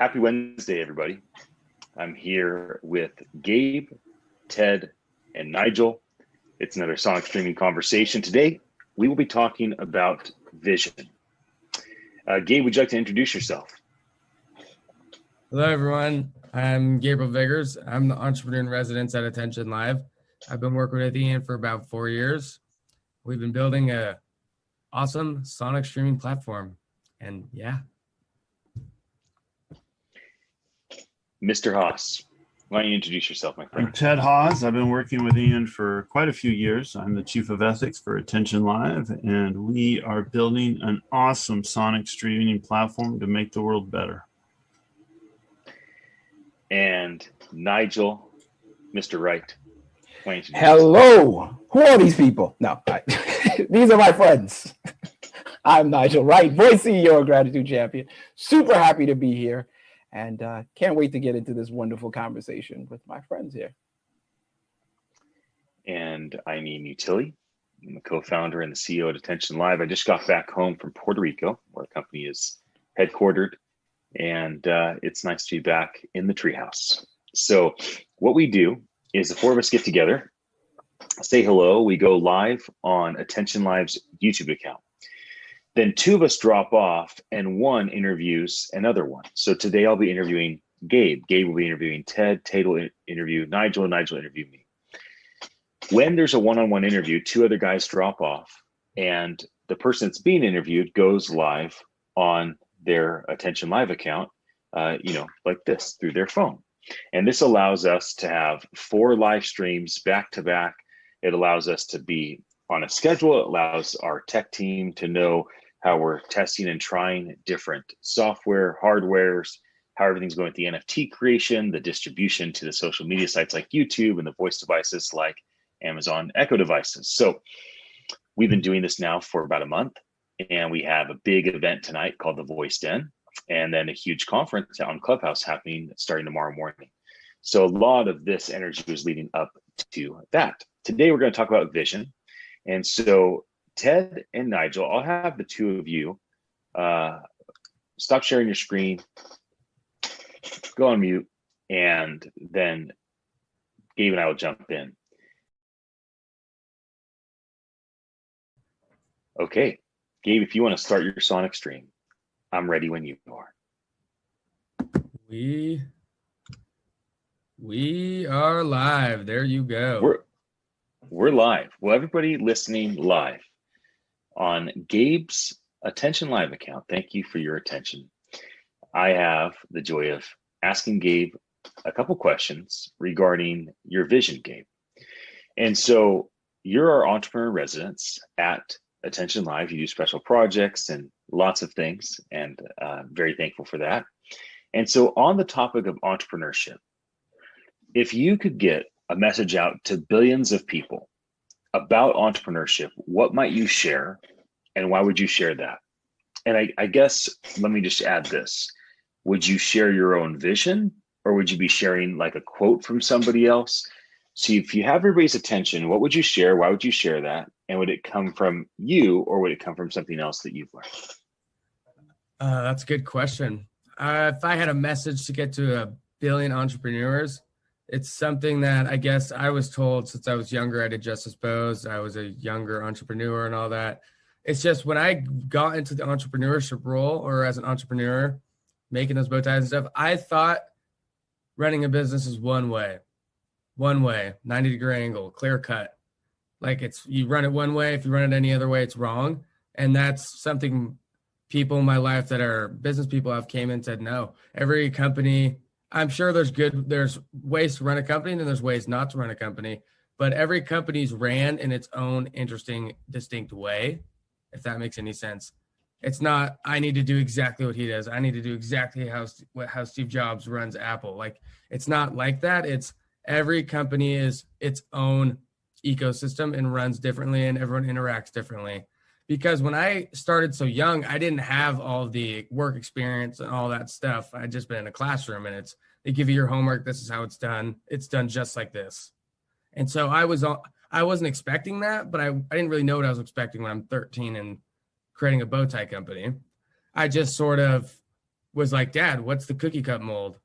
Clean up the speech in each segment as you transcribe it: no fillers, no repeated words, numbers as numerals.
Happy Wednesday, everybody. I'm here with Gabe, Ted, and Nigel. It's another SonicStreaming conversation. Today, we will be talking about vision. Gabe, would you like to introduce yourself? Hello, everyone. I'm Gabe Viggers. I'm the entrepreneur in residence at AttnLive. I've been working with Ian for about 4 years. We've been building a awesome sonic streaming platform, and yeah. Mr. Hahs, why don't you introduce yourself, my friend? I'm Ted Hahs. I've been working with Ian for quite a few years. I'm the Chief of Ethics for AttnLive, and we are building an awesome sonic streaming platform to make the world better. And Nigel, Mr. Wright. Hello. Who are these people? No, these are my friends. I'm Nigel Wright, voice CEO, gratitude champion. Super happy to be here. And can't wait to get into this wonderful conversation with my friends here. And I'm Utile. I'm the co-founder and the CEO at AttnLive. I just got back home from Puerto Rico, where the company is headquartered. And it's nice to be back in the treehouse. So what we do is the four of us get together, say hello. We go live on AttnLive's YouTube account. Then two of us drop off and one interviews another one. So today I'll be interviewing Gabe. Gabe will be interviewing Ted. Ted will interview Nigel, and Nigel will interview me. When there's a one-on-one interview, two other guys drop off and the person that's being interviewed goes live on their AttnLive account, like this through their phone. And this allows us to have 4 live streams back to back. It allows us to be on a schedule. It allows our tech team to know how we're testing and trying different software, hardwares, how everything's going with the NFT creation, the distribution to the social media sites like YouTube, and the voice devices like Amazon Echo devices. So we've been doing this now for about a month, and we have a big event tonight called the Voice Den, and then a huge conference on Clubhouse happening starting tomorrow morning. So a lot of this energy was leading up to that. Today, we're going to talk about vision. And so Ted and Nigel, I'll have the two of you stop sharing your screen, go on mute, and then Gabe and I will jump in. Okay, Gabe, if you want to start your sonic stream, I'm ready when you are. We are live. There you go. We're live. Well, everybody listening live on Gabe's AttnLive account, thank you for your attention. I have the joy of asking Gabe a couple questions regarding your vision, Gabe. And so you're our entrepreneur residence at AttnLive. You do special projects and lots of things, and very thankful for that. And so on the topic of entrepreneurship, if you could get a message out to billions of people about entrepreneurship, what might you share, and why would you share that? And I guess, let me just add this. Would you share your own vision, or would you be sharing like a quote from somebody else? So if you have everybody's attention, what would you share? Why would you share that? And would it come from you, or would it come from something else that you've learned? That's a good question. If I had a message to get to 1 billion entrepreneurs, it's something that I guess I was told since I was younger. I did Justice Bose. I was a younger entrepreneur and all that. It's just when I got into the entrepreneurship role, or as an entrepreneur, making those bow ties and stuff, I thought running a business is one way, 90-degree angle, clear cut. Like you run it one way. If you run it any other way, it's wrong. And that's something people in my life that are business people have came in and said, no, every company, I'm sure there's ways to run a company and there's ways not to run a company, but every company's ran in its own interesting, distinct way, if that makes any sense. It's not, I need to do exactly what he does. I need to do exactly how Steve Jobs runs Apple. Like, it's not like that. It's every company is its own ecosystem and runs differently, and everyone interacts differently. Because when I started so young, I didn't have all the work experience and all that stuff. I'd just been in a classroom, and they give you your homework. This is how it's done. It's done just like this. And so I wasn't expecting that, but I didn't really know what I was expecting when I'm 13 and creating a bow tie company. I just sort of was like, Dad, what's the cookie cup mold?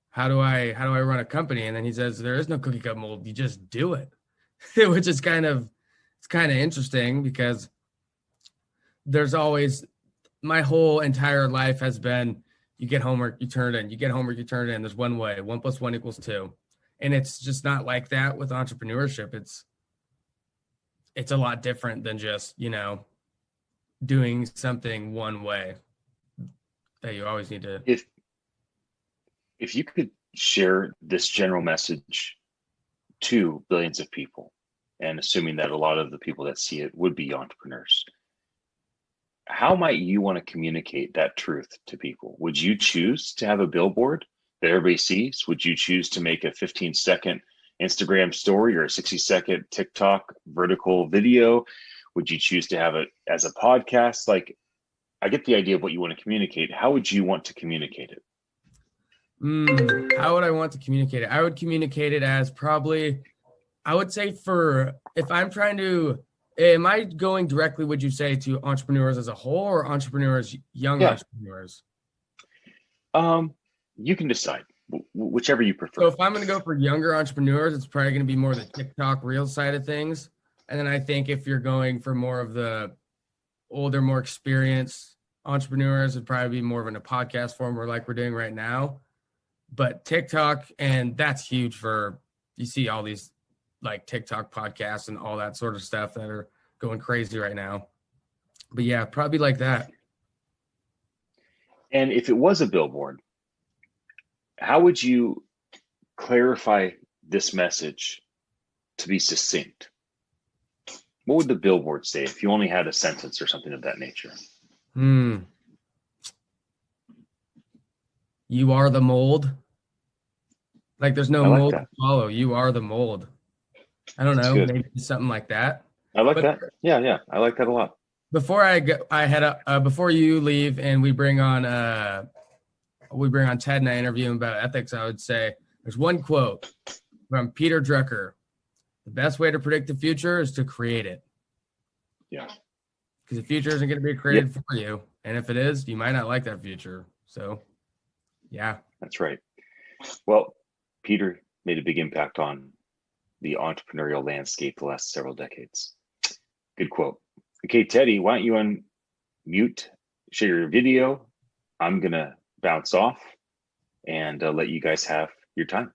How do I run a company? And then he says, there is no cookie cup mold. You just do it, which is kind of interesting because there's always, my whole entire life has been, you get homework, you turn it in, you get homework, you turn it in. There's one way, 1 + 1 = 2. And it's just not like that with entrepreneurship. It's a lot different than just, doing something one way that you always need to. If you could share this general message to billions of people, and assuming that a lot of the people that see it would be entrepreneurs, how might you want to communicate that truth to people? Would you choose to have a billboard that everybody sees? Would you choose to make a 15-second Instagram story or a 60-second TikTok vertical video? Would you choose to have it as a podcast? Like, I get the idea of what you want to communicate. How would you want to communicate it? How would I want to communicate it? I would communicate it as probably, I would say if I'm trying to, am I going directly, would you say, to entrepreneurs as a whole or entrepreneurs, young entrepreneurs? You can decide, whichever you prefer. So if I'm going to go for younger entrepreneurs, it's probably going to be more the TikTok reel side of things. And then I think if you're going for more of the older, more experienced entrepreneurs, it'd probably be more of in a podcast form or like we're doing right now. But TikTok, and that's huge for, you see all these like TikTok podcasts and all that sort of stuff that are going crazy right now. But yeah, probably like that. And if it was a billboard, how would you clarify this message to be succinct? What would the billboard say if you only had a sentence or something of that nature? You are the mold. Like there's no mold that. to follow. You are the mold. I don't know, maybe something like that. I like that. Yeah. I like that a lot. Before before you leave and we bring on Ted and I interview him about ethics, I would say there's one quote from Peter Drucker. The best way to predict the future is to create it. Yeah. Because the future isn't going to be created for you. And if it is, you might not like that future. So, yeah. That's right. Well, Peter made a big impact on the entrepreneurial landscape the last several decades. Good quote. Okay, Teddy, why don't you unmute, share your video? I'm going to bounce off and let you guys have your time.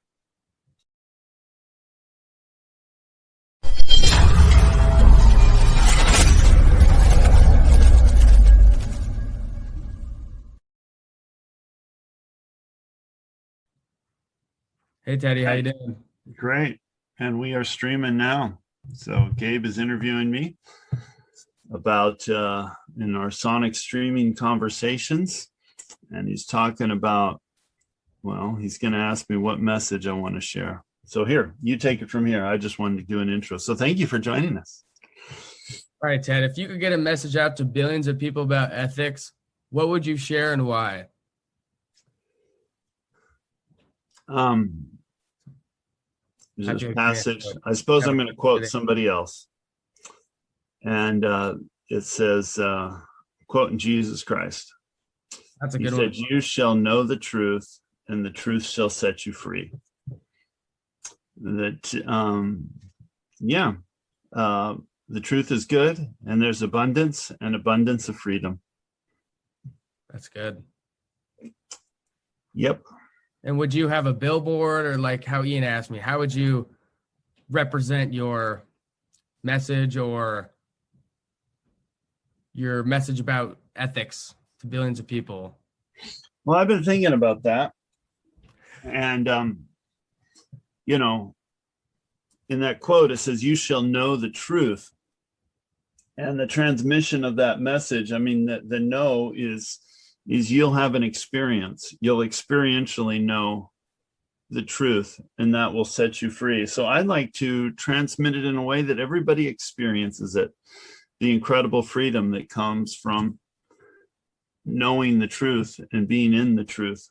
Hey, Teddy, how you doing? Great. And we are streaming now. So Gabe is interviewing me about in our SonicStreaming conversations. And he's talking about, well, he's going to ask me what message I want to share. So here, you take it from here. I just wanted to do an intro. So thank you for joining us. All right, Ted, if you could get a message out to billions of people about ethics, what would you share and why? There's a passage. I suppose I'm going to quote somebody else. And it says, quoting Jesus Christ. That's a good one. He said, you shall know the truth, and the truth shall set you free. That, the truth is good, and there's abundance of freedom. That's good. Yep. And would you have a billboard, or like how Ian asked me, how would you represent your message or your message about ethics to billions of people? Well, I've been thinking about that. And, in that quote, it says, you shall know the truth. And the transmission of that message, I mean, the know is you'll have an experience. You'll experientially know the truth, and that will set you free. So I'd like to transmit it in a way that everybody experiences it. The incredible freedom that comes from knowing the truth and being in the truth.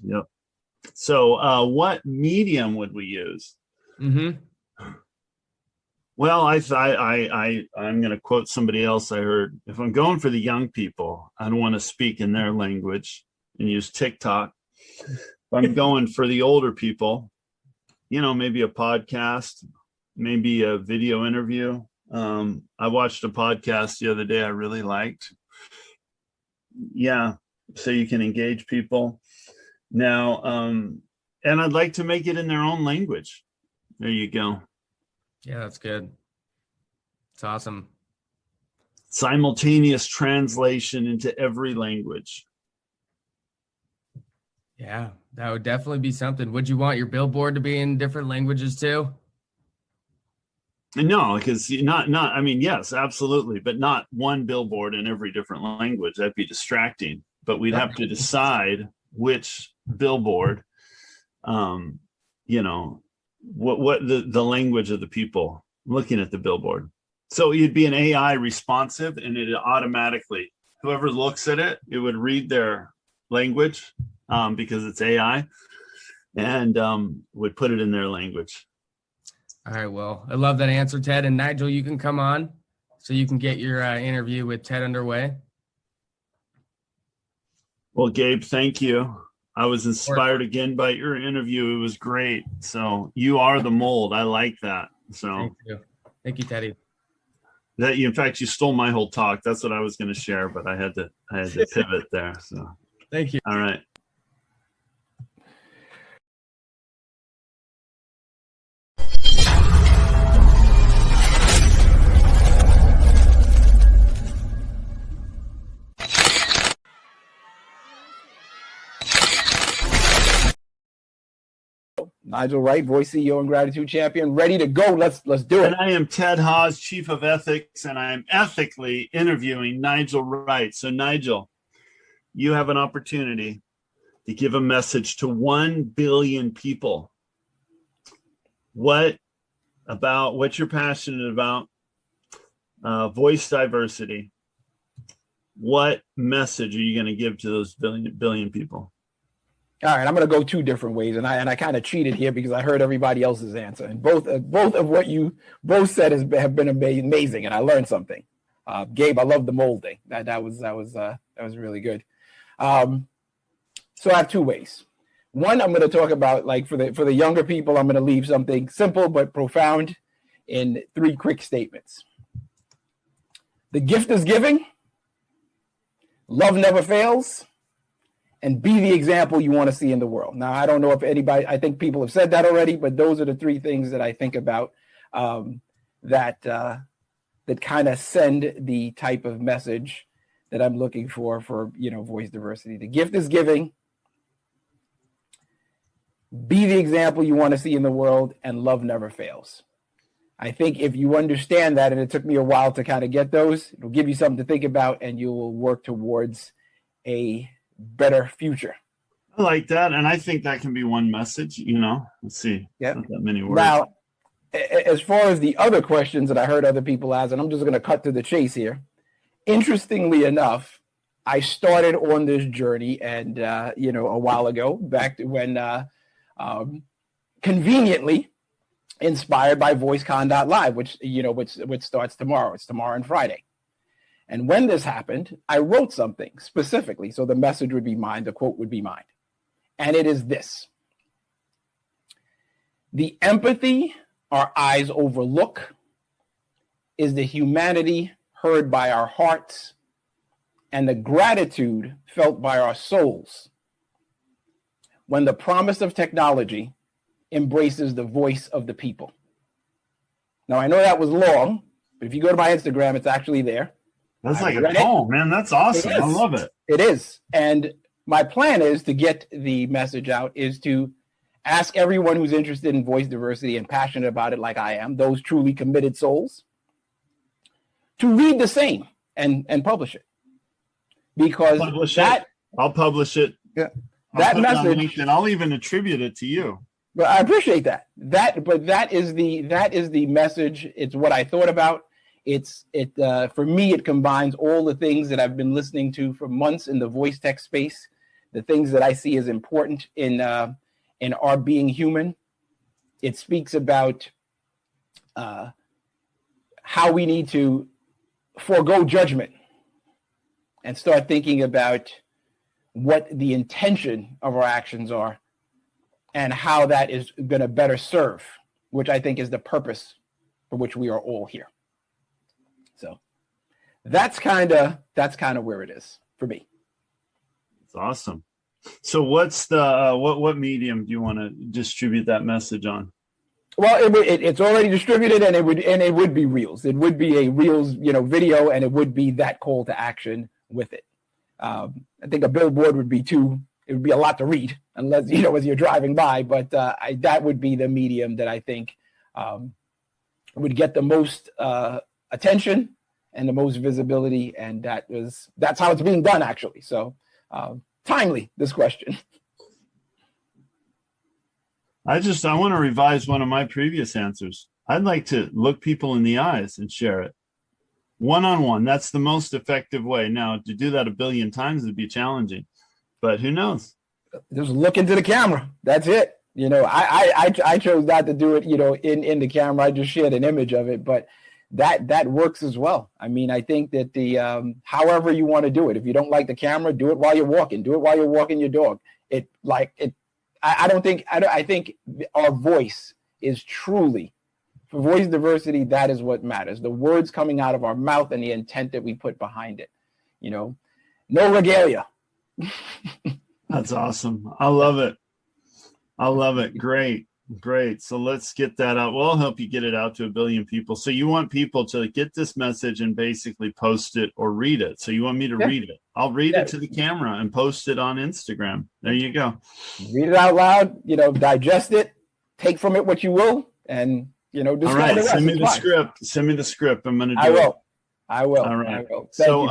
Yep. So what medium would we use? Mm-hmm. Well, I'm going to quote somebody else I heard. If I'm going for the young people, I don't want to speak in their language and use TikTok. If I'm going for the older people, maybe a podcast, maybe a video interview. I watched a podcast the other day I really liked. Yeah, so you can engage people. Now, and I'd like to make it in their own language. There you go. Yeah, that's good. It's awesome. Simultaneous translation into every language. Yeah, that would definitely be something. Would you want your billboard to be in different languages too? No, because I mean, yes, absolutely, but not one billboard in every different language. That'd be distracting. But we'd have to decide which billboard, what the language of the people looking at the billboard. So it'd be an AI responsive, and it automatically, whoever looks at it, it would read their language because it's AI, and would put it in their language. All right, well, I love that answer, Ted. And Nigel, you can come on so you can get your interview with Ted underway. Well, Gabe, thank you. I was inspired again by your interview. It was great. So you are the mold. I like that. So thank you, Teddy. In fact, you stole my whole talk. That's what I was going to share, but I had to pivot there. So thank you. All right. Nigel Wright, voice CEO and gratitude champion, ready to go. Let's do it. And I am Ted Hahs, Chief of Ethics, and I am ethically interviewing Nigel Wright. So Nigel, you have an opportunity to give a message to 1 billion people. What you're passionate about, voice diversity. What message are you going to give to those billion people? All right, I'm going to go two different ways, and I kind of cheated here because I heard everybody else's answer, and both of what you both said have been amazing, and I learned something. Gabe, I love the molding. That was really good. So I have two ways. One, I'm going to talk about, like, for the younger people, I'm going to leave something simple but profound in 3 quick statements. The gift is giving. Love never fails. And be the example you want to see in the world. Now, I don't know if anybody, I think people have said that already, but those are the 3 things that I think about that kind of send the type of message that I'm looking for voice diversity. The gift is giving. Be the example you want to see in the world, and love never fails. I think if you understand that, and it took me a while to kind of get those, it'll give you something to think about, and you will work towards a better future. I like that, and I think that can be one message. Let's see. Yeah. Not that many words. Now, as far as the other questions that I heard other people ask, and I'm just going to cut to the chase here. Interestingly enough, I started on this journey, and a while ago, back to when conveniently inspired by VoiceCON.live, which starts tomorrow. It's tomorrow and Friday. And when this happened, I wrote something specifically, so the message would be mine, the quote would be mine. And it is this: the empathy our eyes overlook is the humanity heard by our hearts and the gratitude felt by our souls when the promise of technology embraces the voice of the people. Now, I know that was long, but if you go to my Instagram, it's actually there. That's like a poem, man. That's awesome. I love it. It is. And my plan is to get the message out, is to ask everyone who's interested in voice diversity and passionate about it like I am, those truly committed souls, to read the same and publish it. Because I'll publish it. Yeah, that message, and I'll even attribute it to you. But I appreciate that. That is the message. It's what I thought about. For me, it combines all the things that I've been listening to for months in the voice tech space, the things that I see as important in our being human. It speaks about how we need to forego judgment and start thinking about what the intention of our actions are and how that is going to better serve, which I think is the purpose for which we are all here. So that's kind of where it is for me. It's awesome. So what's the what medium do you want to distribute that message on? Well, it's already distributed, and it would be Reels. It would be a Reels, video, and it would be that call to action with it. I think a billboard would be it would be a lot to read unless, as you're driving by, but that would be the medium that I think would get the most attention and the most visibility. And that's how it's being done, actually. So timely, this question. I want to revise one of my previous answers. I'd like to look people in the eyes and share it. One-on-one, that's the most effective way. Now, to do that a billion times would be challenging, but who knows? Just look into the camera. That's it. I chose not to do it, in the camera. I just shared an image of it, but that works as well. I mean, I think that however you want to do it, if you don't like the camera, do it while you're walking. Do it while you're walking your dog. I think our voice is truly, for voice diversity, that is what matters. The words coming out of our mouth and the intent that we put behind it. No regalia. That's awesome. I love it. Great. So let's get that out. We'll help you get it out to 1 billion people. So you want people to get this message and basically post it or read it. So you want me to read it. I'll read it to the camera and post it on Instagram. There you go. Read it out loud, digest it, take from it what you will, and, all right, send me the script. Send me the script. I'm going to do it. I will. All right. I will. So,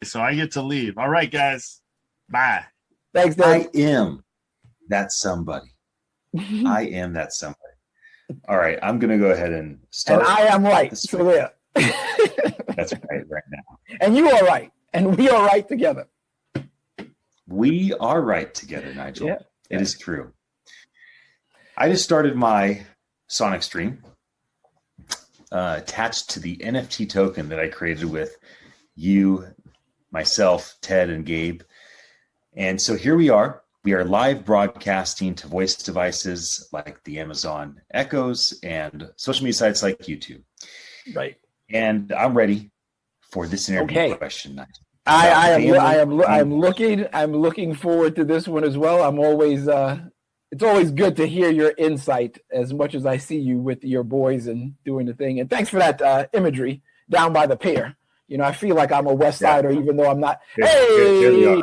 so I get to leave. All right, guys. Bye. Thanks, Dave. I am that somebody. I am that somebody. All right, I'm going to go ahead and start. And I am right. So there. That's right now. And you are right. And we are right together. We are right together, Nigel. Yeah. It is true. I just started my SonicStream attached to the NFT token that I created with you, myself, Ted, and Gabe. And so here we are. We are live broadcasting to voice devices like the Amazon Echoes and social media sites like YouTube. Right. And I'm ready for this interview question. I'm looking forward to this one as well. I'm always it's always good to hear your insight as much as I see you with your boys and doing the thing. And thanks for that imagery down by the pier. I feel like I'm a West Sider, even though I'm not. Hey,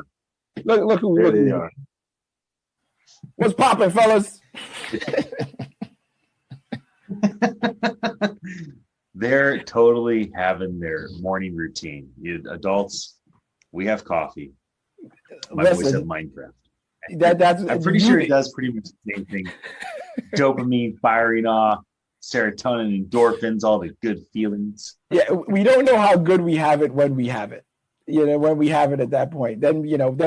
look who they are. What's poppin', fellas? They're totally having their morning routine. You adults, we have coffee. My boys have Minecraft. I'm pretty sure it does pretty much the same thing. Dopamine firing off, serotonin, endorphins, all the good feelings. Yeah, we don't know how good we have it when we have it. When we have it at that point, then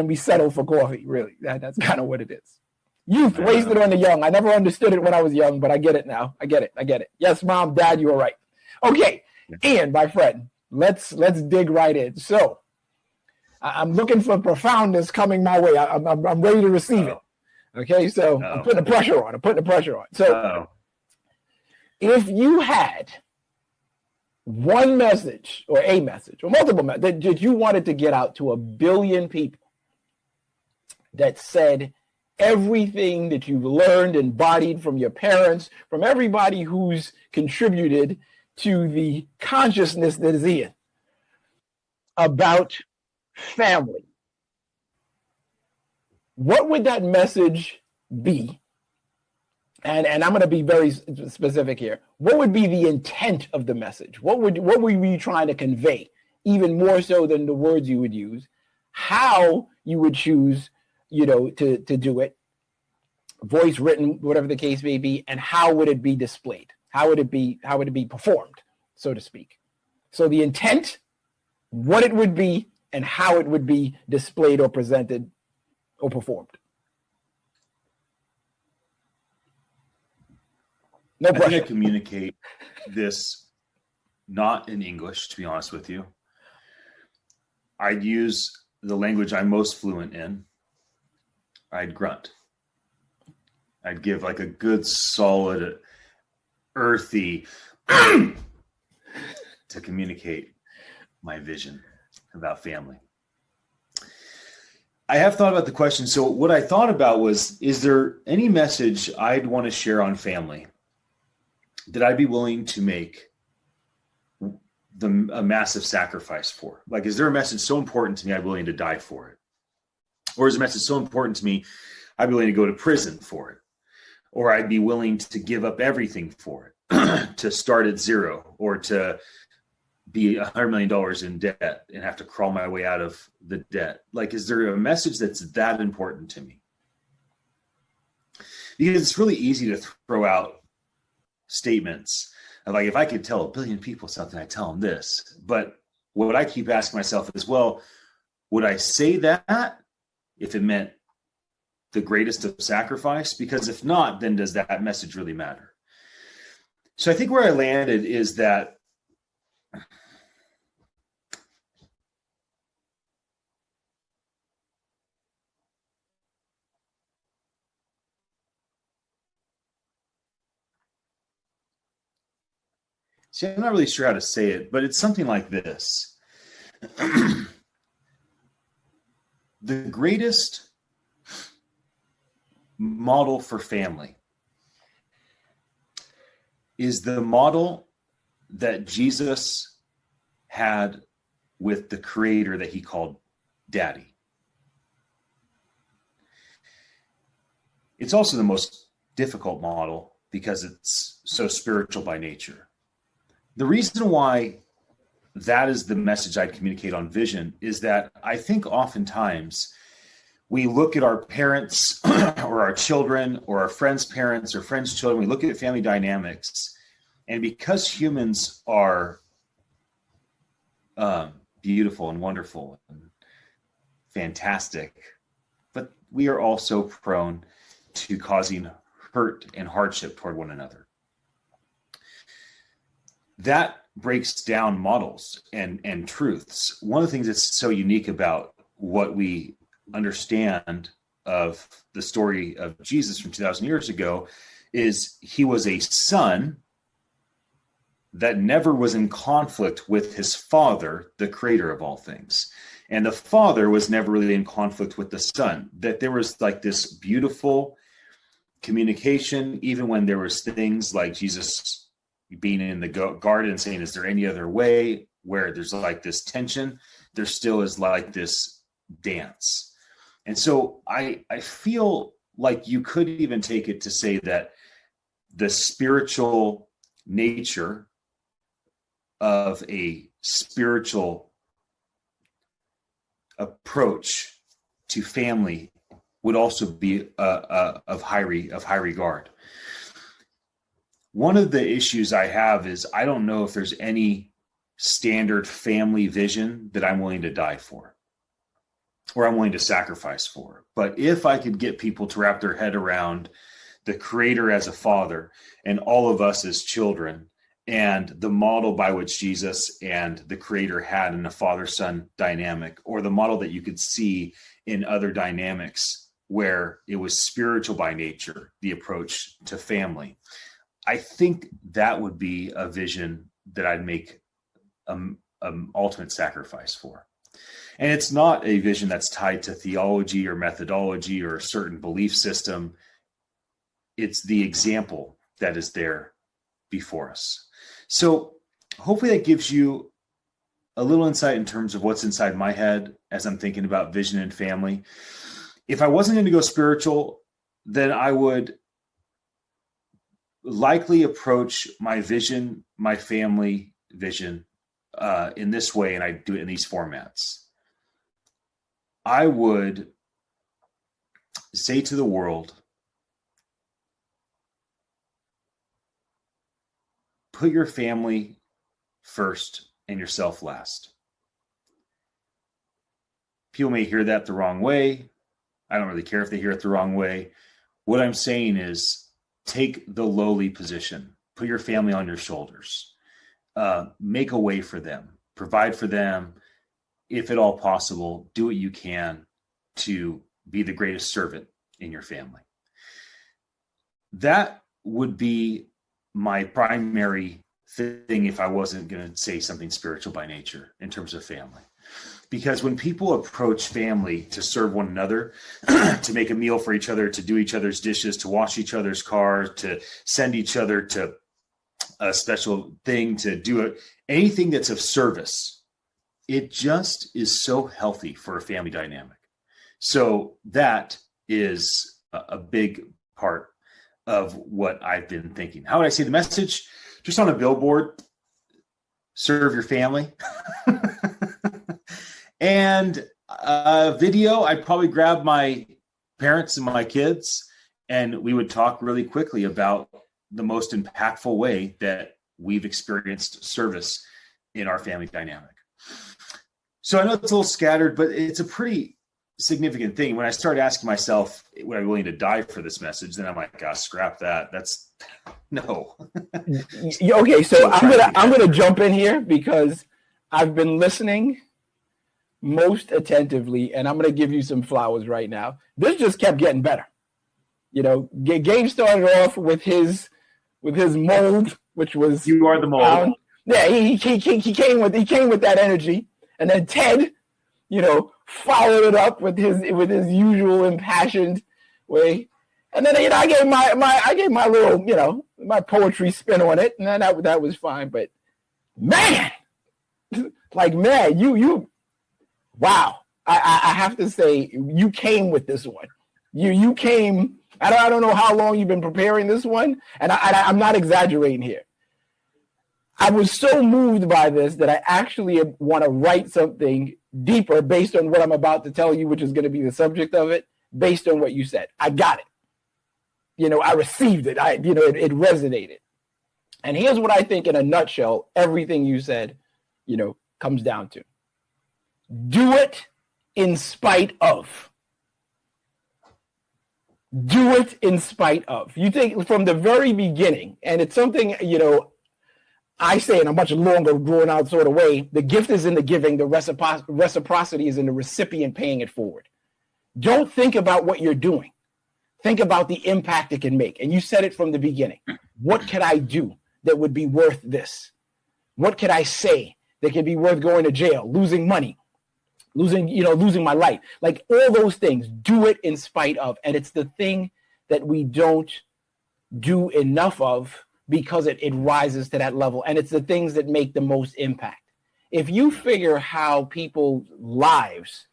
we settle for coffee. Really, that's kind of what it is. Youth wasted on the young. I never understood it when I was young, but I get it now. I get it. Yes, Mom, Dad, you are right. Okay, Ian, my friend, let's dig right in. So, I'm looking for profoundness coming my way. I'm ready to receive it. Okay, so I'm putting the pressure on. So, if you had one message or a message or multiple messages that you wanted to get out to 1 billion people that said everything that you've learned, embodied from your parents, from everybody who's contributed to the consciousness that is Ian about family, what would that message be? And I'm going to be very specific here. What would be the intent of the message? What would we be trying to convey, even more so than the words you would use? How you would choose, to do it, voice, written, whatever the case may be, and how would it be displayed? How would it be performed, so to speak? So the intent what it would be and how it would be displayed or presented or performed. No I think pressure. I communicate this not in English, to be honest with you. I'd use the language I'm most fluent in. I'd grunt. I'd give like a good, solid, earthy to communicate my vision about family. I have thought about the question. So what I thought about was, is there any message I'd want to share on family that I'd be willing to make a massive sacrifice for? Like, is there a message so important to me I'd be willing to die for it? Or is a message so important to me I'd be willing to go to prison for it? Or I'd be willing to give up everything for it, to start at zero, or to be $100 million in debt and have to crawl my way out of the debt? Like, is there a message that's that important to me? Because it's really easy to throw out statements of like, if I could tell 1 billion people something, I'd tell them this. But what I keep asking myself is, well, would I say that if it meant the greatest of sacrifice? Because if not, then does that message really matter? So I think where I landed is that see, I'm not really sure how to say it, but it's something like this. The greatest model for family is the model that Jesus had with the creator that he called Daddy. It's also the most difficult model because it's so spiritual by nature. The reason why that is the message I'd communicate on vision is that I think oftentimes we look at our parents or our children or our friends' parents or friends' children, we look at family dynamics, and because humans are beautiful and wonderful and fantastic, but we are also prone to causing hurt and hardship toward one another. That breaks down models and truths. One of the things that's so unique about what we understand of the story of Jesus from 2,000 years ago is he was a son that never was in conflict with his father, the creator of all things. And the father was never really in conflict with the son, that there was like this beautiful communication, even when there was things like Jesus being in the garden and saying, is there any other way, where there's like this tension, there still is like this dance. And so I feel like you could even take it to say that the spiritual nature of a spiritual approach to family would also be of high regard. One of the issues I have is I don't know if there's any standard family vision that I'm willing to die for or I'm willing to sacrifice for. But if I could get people to wrap their head around the creator as a father and all of us as children and the model by which Jesus and the creator had in a father-son dynamic, or the model that you could see in other dynamics where it was spiritual by nature, the approach to family, I think that would be a vision that I'd make ultimate sacrifice for. And it's not a vision that's tied to theology or methodology or a certain belief system. It's the example that is there before us. So hopefully that gives you a little insight in terms of what's inside my head as I'm thinking about vision and family. If I wasn't going to go spiritual, then I would likely approach my vision, my family vision, in this way, and I do it in these formats. I would say to the world, put your family first and yourself last. people may hear that the wrong way. I don't really care if they hear it the wrong way. What I'm saying is take the lowly position, put your family on your shoulders, make a way for them, provide for them, if at all possible, do what you can to be the greatest servant in your family. That would be my primary thing if I wasn't going to say something spiritual by nature in terms of family. Because when people approach family to serve one another, to make a meal for each other, to do each other's dishes, to wash each other's cars, to send each other to a special thing, to do it, anything that's of service, it just is so healthy for a family dynamic. So that is a big part of what I've been thinking. How would I say the message? Just on a billboard, serve your family. And a video, I'd probably grab my parents and my kids, and we would talk really quickly about the most impactful way that we've experienced service in our family dynamic. So I know it's a little scattered, but it's a pretty significant thing. When I started asking myself, would I be willing to die for this message? Then I'm like, gosh, scrap that. That's no. Okay, so I'm gonna jump in here because I've been listening most attentively, and I'm gonna give you some flowers right now. This just kept getting better. You know, Gabe started off with his mold, which was you are the mold. Yeah, he came with that energy, and then Ted, you know, followed it up with his usual impassioned way, and then I gave my little, you know, my poetry spin on it, and then that was fine. But man, like man, you wow, I have to say you came with this one. You came. I don't know how long you've been preparing this one, and I'm not exaggerating here. I was so moved by this that I actually want to write something deeper based on what I'm about to tell you, which is going to be the subject of it, based on what you said. I got it. You know, I received it. It resonated. And here's what I think in a nutshell, everything you said, you know, comes down to. Do it in spite of. Do it in spite of. You think from the very beginning, and it's something, you know, I say in a much longer, drawn out sort of way, the gift is in the giving, the reciprocity is in the recipient paying it forward. Don't think about what you're doing. Think about the impact it can make. And you said it from the beginning. What could I do that would be worth this? What could I say that could be worth going to jail, losing money, losing my life? Like all those things, do it in spite of. And it's the thing that we don't do enough of, because it rises to that level. And it's the things that make the most impact. If you figure how people's lives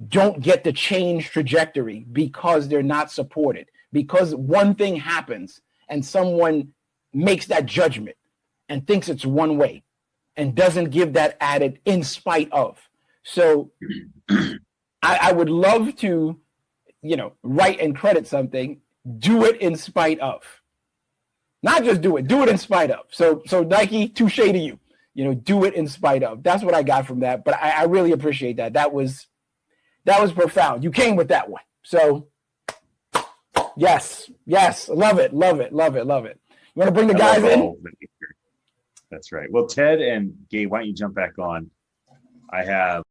don't get the change trajectory because they're not supported, because one thing happens and someone makes that judgment and thinks it's one way and doesn't give that added in spite of. So I would love to, you know, write and credit something, do it in spite of. Not just do it in spite of. So Nike, touche to you. You know, do it in spite of. That's what I got from that. But I really appreciate that. That was profound. You came with that one. So yes, love it. You want to bring the guys in? That's right. Well, Ted and Gabe, why don't you jump back on? I have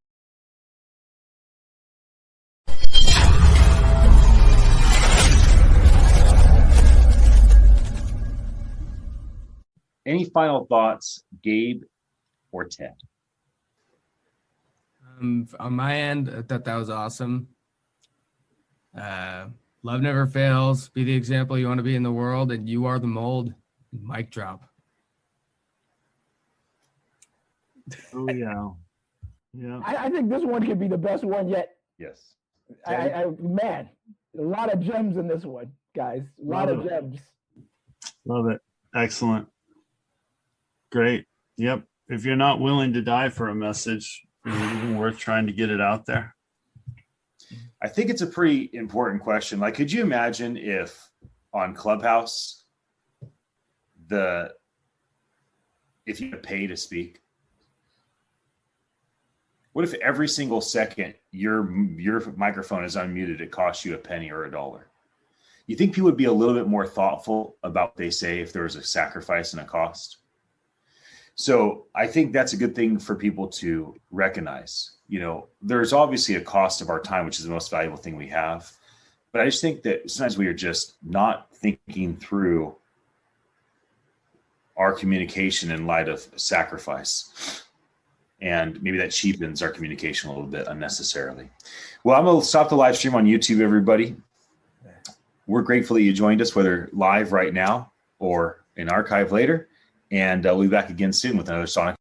any final thoughts, Gabe or Ted? On my end, I thought that was awesome. Love never fails. Be the example you want to be in the world, and you are the mold. Mic drop. Oh yeah, yeah. I think this one could be the best one yet. Yes. Man, a lot of gems in this one, guys. A lot of gems. Love it. Excellent. Great. Yep. If you're not willing to die for a message, is it even worth trying to get it out there? I think it's a pretty important question. Like, could you imagine if on Clubhouse, if you had to pay to speak? What if every single second your microphone is unmuted, it costs you a penny or $1? You think people would be a little bit more thoughtful about what they say if there was a sacrifice and a cost? So I think that's a good thing for people to recognize. You know, there's obviously a cost of our time, which is the most valuable thing we have. But I just think that sometimes we are just not thinking through our communication in light of sacrifice. And maybe that cheapens our communication a little bit unnecessarily. Well, I'm going to stop the live stream on YouTube, everybody. We're grateful that you joined us, whether live right now or in archive later. And we'll be back again soon with another Sonic.